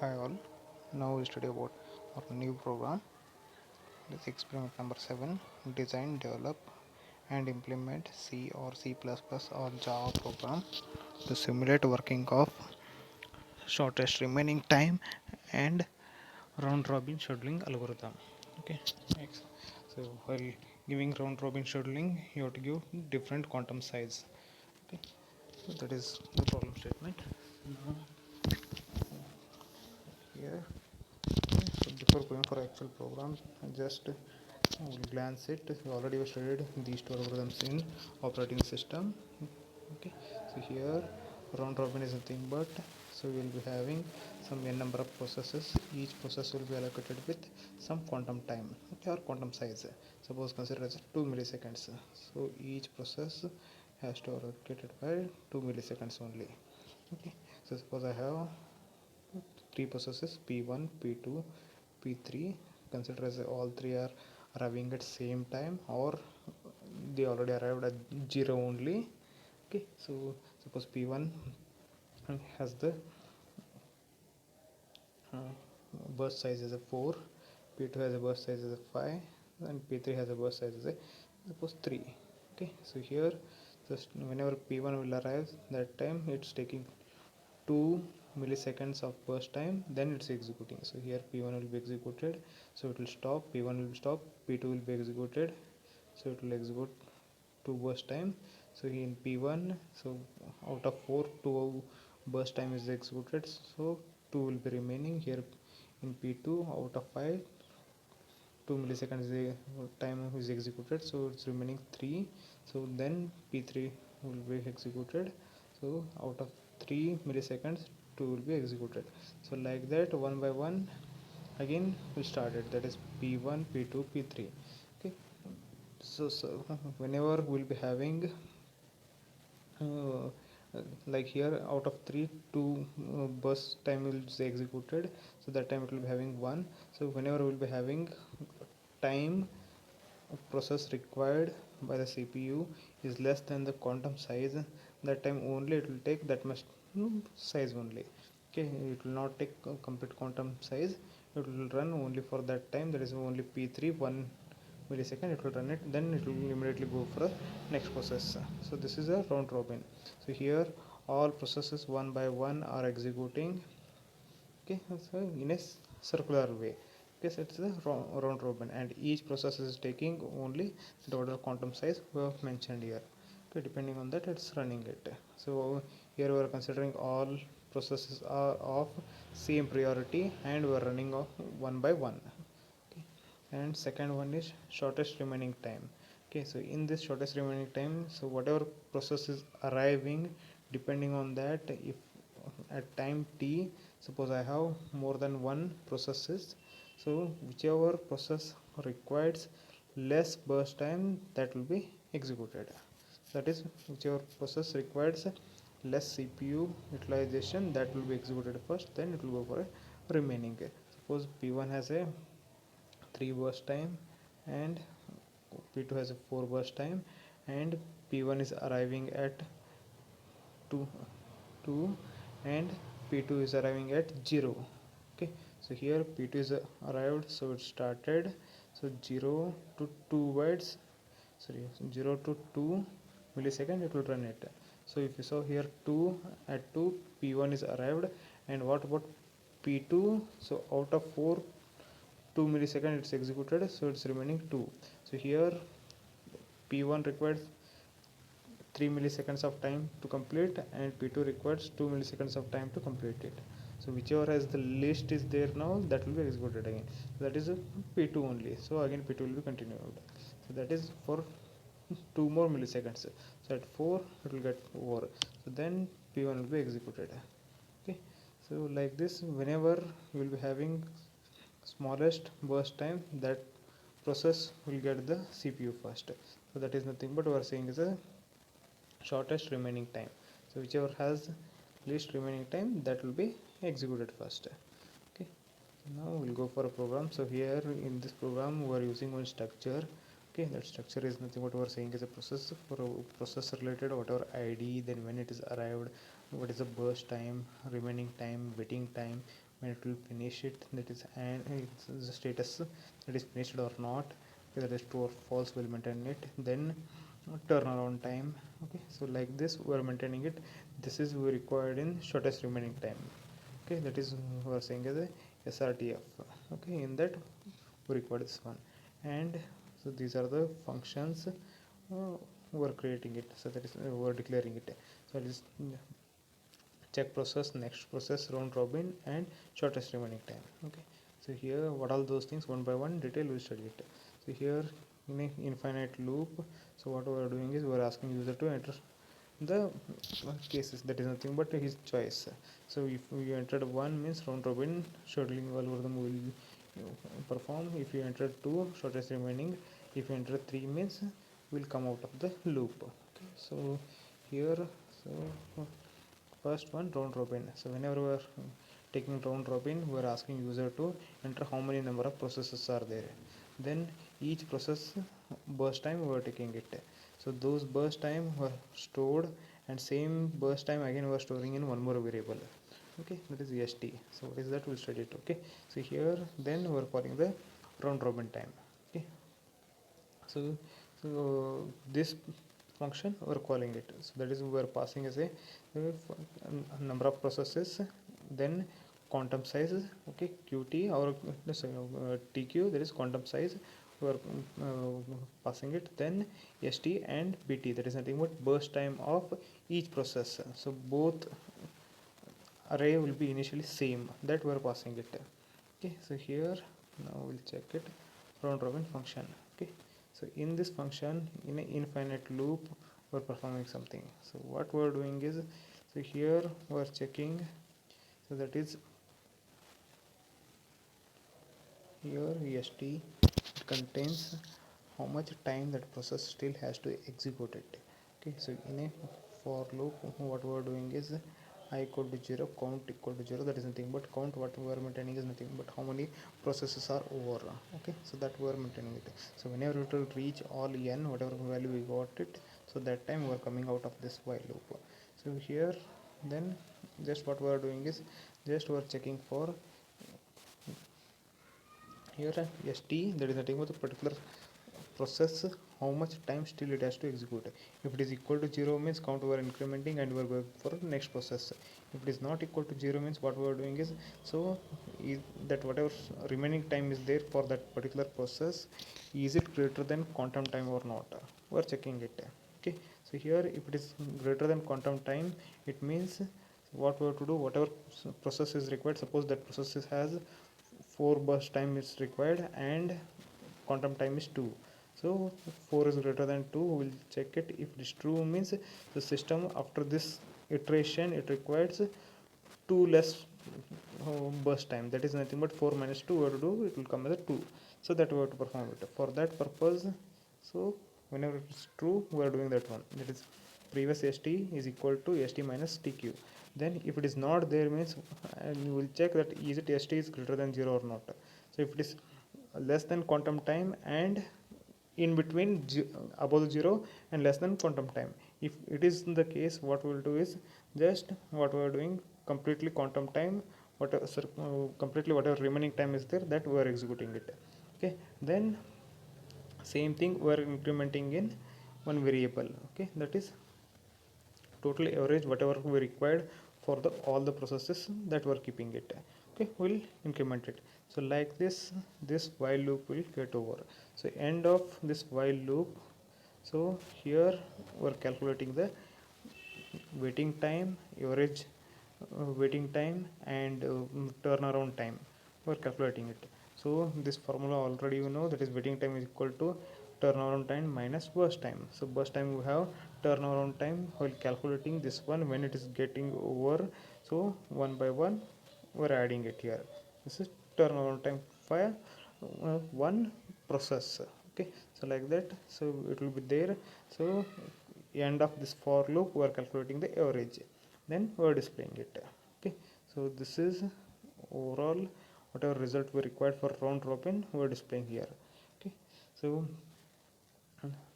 Hi all, now we study about our new program. This is experiment number 7. Design, develop and implement C or C++ or Java program to simulate working of shortest remaining time and round robin scheduling algorithm. Okay, next. So while giving round robin scheduling, you have to give different quantum size. Okay, so that is the problem statement. Now here, so before going for actual program, just we'll glance it. We already studied these two algorithms in operating system. Okay, so here round robin is nothing but, so we will be having some n number of processes. Each process will be allocated with some quantum time, okay, or quantum size. Suppose consider as 2 milliseconds. So each process has to allocated by 2 milliseconds only. Okay, so suppose I have three processes p1, p2, p3. Consider as all three are arriving at same time, or they already arrived at 0 only. Okay, so suppose p1 has the uh, burst size as a 4, p2 has a burst size as a 5, and p3 has a burst size as a suppose 3. Okay, so here just whenever p1 will arrive, that time it's taking 2 milliseconds of burst time, then it's executing. So here p1 will be executed, so it will stop, p1 will stop, p2 will be executed, so it will execute 2 burst time. So in p1, so out of 4, 2 burst time is executed, so 2 will be remaining. Here in p2, out of 5, 2 milliseconds time is executed, so it's remaining 3. So then p3 will be executed, so out of 3 milliseconds 2 will be executed. So like that, one by one again we started, that is p1, p2, p3. Okay, so whenever we'll be having uh, like here out of 3, 2 burst time will be executed, so that time it will be having 1. So whenever we'll be having time process required by the CPU is less than the quantum size, that time only it will take that much size only. Okay, it will not take complete quantum size, it will run only for that time, that is only p3 1 millisecond it will run it, then it will immediately go for the next process. So this is a round robin. So here all processes one by one are executing, okay, so in a circular way. Okay, so it's a round robin, and each process is taking only the total quantum size we have mentioned here. Okay, depending on that it's running it. So here we are considering all processes are of same priority and we are running off one by one. Okay, and second one is shortest remaining time. Okay, so in this shortest remaining time, so whatever process is arriving, depending on that, if at time t, suppose I have more than one processes, so whichever process requires less burst time, that will be executed. That is, whichever process requires less CPU utilization, that will be executed first, then it will go for a remaining. Suppose p1 has a 3 burst time and p2 has a 4 burst time, and p1 is arriving at 2 2 and p2 is arriving at 0. Okay, so here p2 is arrived, so it started, so 0 to 2 bytes, sorry, 0 to 2 millisecond it will run it. So if you saw here 2 at 2 p1 is arrived, and what about p2? So out of 4, 2 millisecond it's executed, so it's remaining 2. So here p1 requires 3 milliseconds of time to complete, and p2 requires 2 milliseconds of time to complete it. So whichever has the least is there now, that will be executed again. So that is a p2 only, so again p2 will be continued. So that is for 2 more milliseconds. So at 4 it will get over, so then p1 will be executed. Okay, so like this, whenever we will be having smallest burst time, that process will get the CPU first. So that is nothing but we are saying is a shortest remaining time. So whichever has least remaining time, that will be executed first. Okay, so now we'll go for a program. So here in this program we are using one structure. Okay, that structure is nothing but we are saying is a process. For a process related, whatever ID, then when it is arrived, what is the burst time, remaining time, waiting time, when it will finish it, that is, and it's the status that is finished or not, whether it is true or false, we'll maintain it. Then turnaround time. Okay, so like this we're maintaining it. This is we required in shortest remaining time. Okay, that is we are saying as a SRTF. Okay, in that we require this one. And so these are the functions we are creating it, so that is we are declaring it. So it is check process, next process, round robin, and shortest remaining time. Okay, so here what all those things one by one detail we'll study it. So here in a infinite loop, so what we are doing is we are asking user to enter the cases, that is nothing but his choice. So if you entered 1 means round robin scheduling algorithm will perform. If you enter 2, shortest remaining. If you enter 3 means will come out of the loop. Okay, so here, so first one, round robin. So whenever we are taking round robin, we are asking user to enter how many number of processes are there. Then each process burst time we are taking it. So those burst time were stored, and same burst time again we are storing in one more variable. Okay, that is st. So what is that? We'll study it. Okay, so here then we are calling the round robin time. Okay, so this function we are calling it, so that is we are passing as a number of processes, then quantum size. Okay, qt or tq, that is quantum size, we are passing it. Then st and bt, that is nothing but burst time of each process. So both array will be initially same, that we are passing it. Okay, so here now we'll check it, round robin function. Okay, so in this function, in an infinite loop, we're performing something. So what we're doing is, so here we're checking, so that is here est, it contains how much time that process still has to execute it. Okay, so in a for loop, what we're doing is I equal to 0, count equal to 0, that is nothing but count. What we are maintaining is nothing but how many processes are over. Okay, so that we are maintaining it. So whenever it will reach all n, whatever value we got it, so that time we are coming out of this while loop. So here then just what we are doing is just we are checking for here st, that is nothing but the particular process how much time still it has to execute. If it is equal to 0 means count we are incrementing and we are going for next process. If it is not equal to 0 means what we are doing is, so is that whatever remaining time is there for that particular process, is it greater than quantum time or not, we are checking it. Okay, so here if it is greater than quantum time, it means what we have to do, whatever process is required, suppose that process has 4 burst time is required and quantum time is 2. So 4 is greater than 2, we will check it. If it is true means the system after this iteration it requires 2 less burst time, that is nothing but 4 minus 2 we have to do, it will come as a 2. So that we have to perform it for that purpose. So whenever it is true we are doing that one, that is previous st is equal to st minus tq. Then if it is not there means, and you will check that is it st is greater than 0 or not. So if it is less than quantum time and in between above 0 and less than quantum time, if it is the case, what we will do is just what we are doing completely quantum time, whatever completely whatever remaining time is there, that we are executing it. Okay, then same thing we are incrementing in one variable. Okay, that is total average whatever we required for the all the processes that were keeping it. Okay, we'll increment it. So like this while loop will get over. So end of this while loop, so here we're calculating the waiting time, average waiting time, and turnaround time, we're calculating it. So this formula already you know, that is waiting time is equal to turnaround time minus burst time. So burst time we have turnaround time while calculating this one when it is getting over. So one by one we're adding it here. This is turnaround time for one process. Okay, so like that, so it will be there. So end of this for loop we are calculating the average, then we are displaying it. Okay, so this is overall whatever result we required for round robin we are displaying here. Okay, so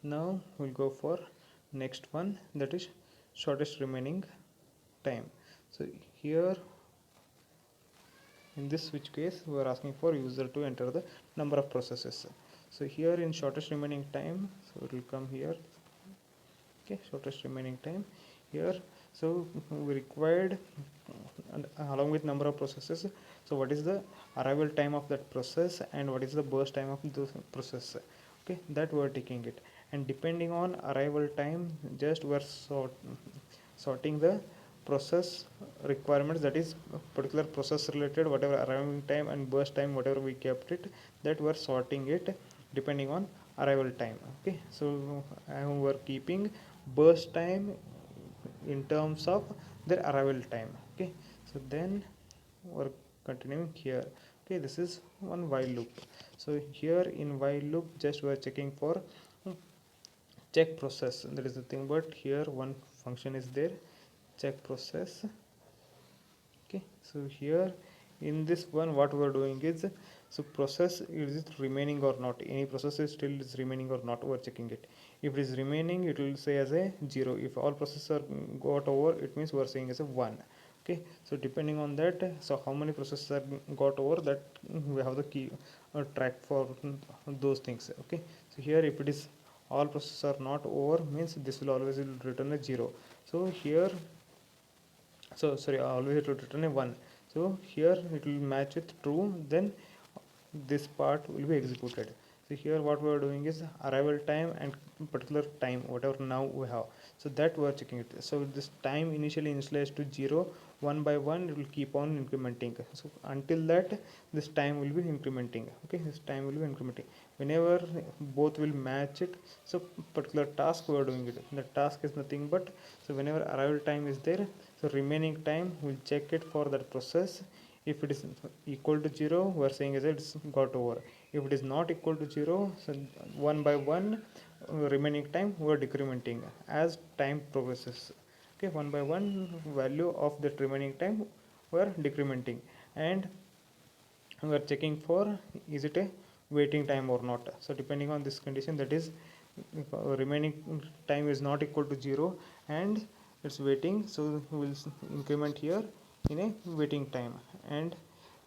now we'll go for next one, that is shortest remaining time. So here in this switch case we are asking for user to enter the number of processes. So here in shortest remaining time, so it will come here. Okay, shortest remaining time here. So we required and along with number of processes, so what is the arrival time of that process and what is the burst time of those process. Okay, that we are taking it, and depending on arrival time, just we are sorting the process requirements, that is particular process related whatever arriving time and burst time whatever we kept it, that we are sorting it depending on arrival time. Okay, so we are keeping burst time in terms of their arrival time. Okay, so then we're continuing here. Okay, this is one while loop. So here in while loop just we're checking for check process, that is the thing, but here one function is there, check process. Okay, so here in this one what we are doing is, so process is it remaining or not, any process is still is remaining or not, we are checking it. If it is remaining it will say as a 0, if all processes are got over it means we are saying as a 1. Okay, so depending on that, so how many processes are got over, that we have the key track for those things. Okay, so here if it is all processes are not over means this will always will return a 0. So here, so sorry, always it will return a 1. So here it will match with true, then this part will be executed. So here what we are doing is arrival time and particular time whatever now we have, so that we are checking it. So this time initially initialized to 0, one by one it will keep on incrementing, so until that this time will be incrementing. Okay, this time will be incrementing whenever both will match it. So particular task we are doing it, the task is nothing but, so whenever arrival time is there, so remaining time we'll check it for that process. If it is equal to 0 we are saying as it's got over. If it is not equal to 0, so one by one remaining time we are decrementing as time progresses. Okay, one by one value of that remaining time we are decrementing, and we are checking for is it a waiting time or not. So depending on this condition, that is remaining time is not equal to 0 and it's waiting, so we will increment here in a waiting time. And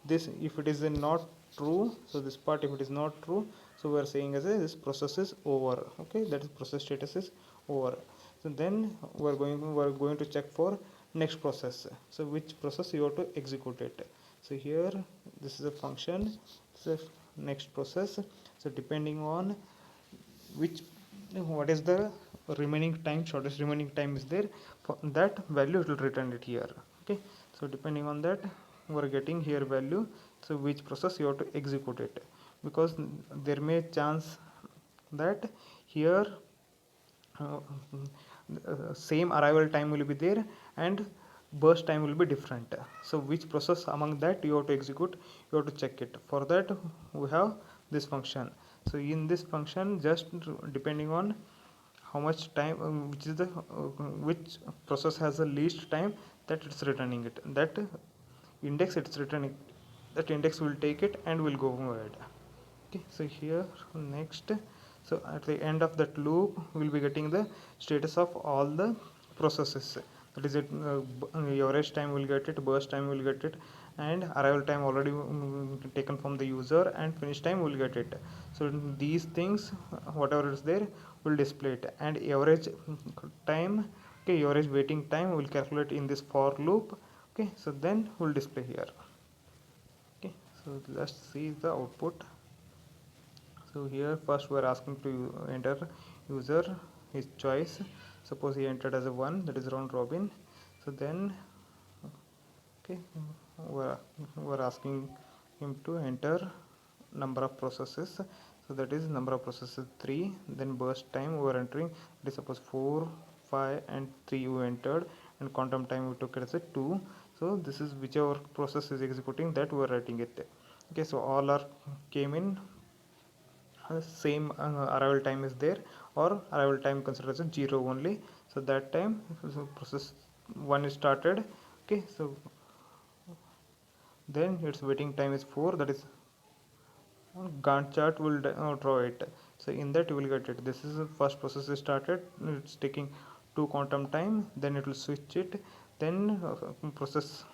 this if it is not true, so this part if it is not true, so we are saying as a this process is over. Okay, that is process status is over. So then we are going to check for next process, so which process you have to execute it. So here this is a function, so next process, so depending on which what is the remaining time, shortest remaining time is there, for that value it will return it here. Okay, so depending on that we are getting here value, so which process you have to execute it, because there may chance that here same arrival time will be there and burst time will be different. So which process among that you have to execute, you have to check it. For that we have this function. So in this function, just depending on how much time which is the which process has the least time, that it's returning it, that index it's returning, that index will take it and will go ahead. Okay, so here next, so at the end of that loop we will be getting the status of all the processes, that is it, average time will get it, burst time will get it, and arrival time already taken from the user, and finish time will get it. So these things whatever is there will display it, and average time, okay, average waiting time will calculate in this for loop. Okay, so then will display here. Okay, so let's see the output. So here first we are asking to enter user his choice, suppose he entered as a 1, that is round robin. So then okay, we're asking him to enter number of processes, so that is number of processes 3, then burst time we are entering, that is suppose 4, 5 and 3 you entered, and quantum time we took it as a 2. So this is whichever process is executing, that we are writing it. Okay, so all are came in same arrival time is there, or arrival time considered as a 0 only. So that time, so process 1 is started. Okay, so then its waiting time is 4, that is Gantt chart will draw it. So in that you will get it, this is the first process is started, it's taking 2 quantum time, then it will switch it, then process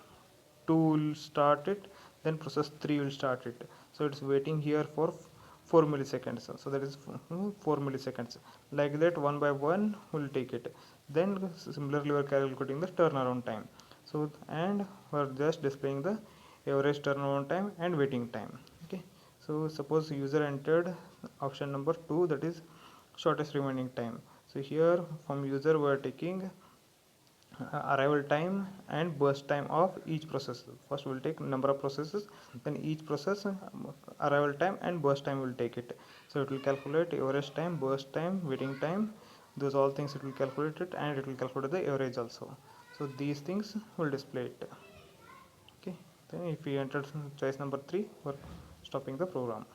2 will start it, then process 3 will start it. So it's waiting here for 4 milliseconds, so that is 4 milliseconds. Like that, one by one will take it. Then similarly we are calculating the turnaround time. So and we are just displaying the average turnaround time and waiting time. Okay, so suppose user entered option number 2, that is shortest remaining time. So here from user we are taking arrival time and burst time of each process. First we will take number of processes, then each process arrival time and burst time will take it. So it will calculate average time, burst time, waiting time, those all things it will calculate it, and it will calculate the average also. So these things will display it. Okay, then if we enter choice number 3, we're stopping the program.